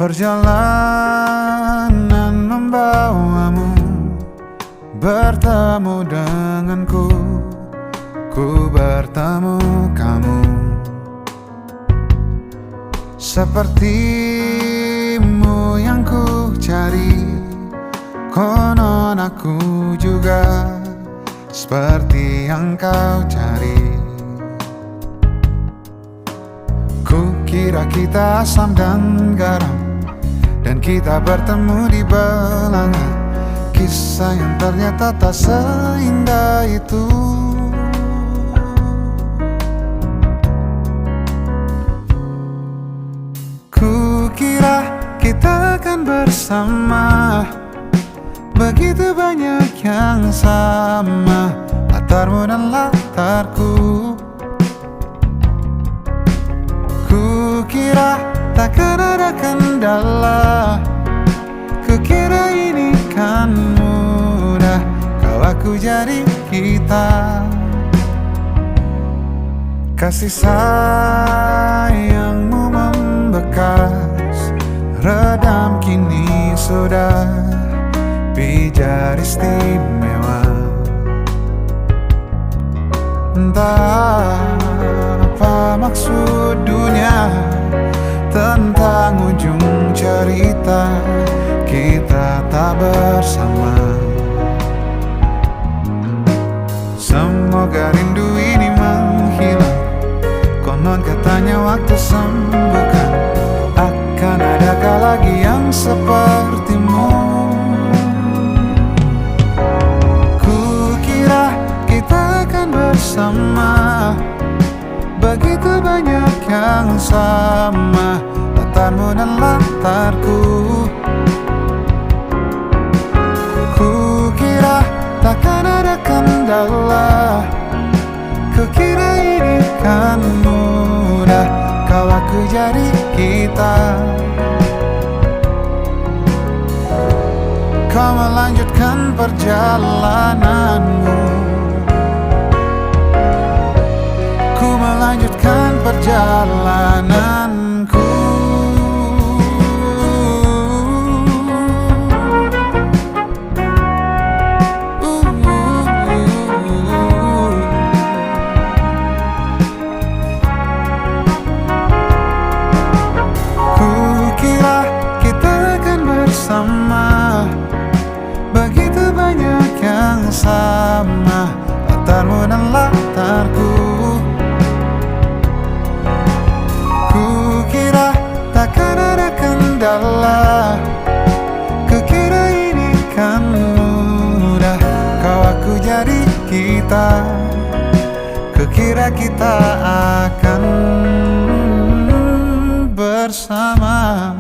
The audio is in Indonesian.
Perjalanan membawamu bertemu denganku, ku bertemu kamu. Sepertimu yang ku cari, konon aku juga seperti yang kau cari. Ku kira kita asam dan garam, dan kita bertemu di belanga. Kisah yang ternyata tak seindah itu. Ku kira kita akan bersama, begitu banyak yang sama, latarmu dan latarku. Ku kira takkan ada kendala, kukira ini kan mudah, kau aku jadi kita. Kasih sayangmu membekas, redam kini sudah pijar istimewa. Entah apa maksud dunia tentang ujung cerita kita tak bersama. Semoga rindu ini menghilang, konon katanya waktu sembuhkan. Akan adakah lagi yang sepertimu? Kukira kita akan bersama, begitu banyak yang sama, latarmu dan latarku. Kukira takkan ada kendala, kukira ini kan mudah, kau aku jadi kita. Kau melanjutkan perjalananmu, ku melanjutkan perjalananku. Kukira kita akan bersama, begitu banyak yang sama, latarmu dan latarku. Kukira takkan ada kendala, kukira ini kan mudah, kau aku jadi kita. Kukira kita akan bersama.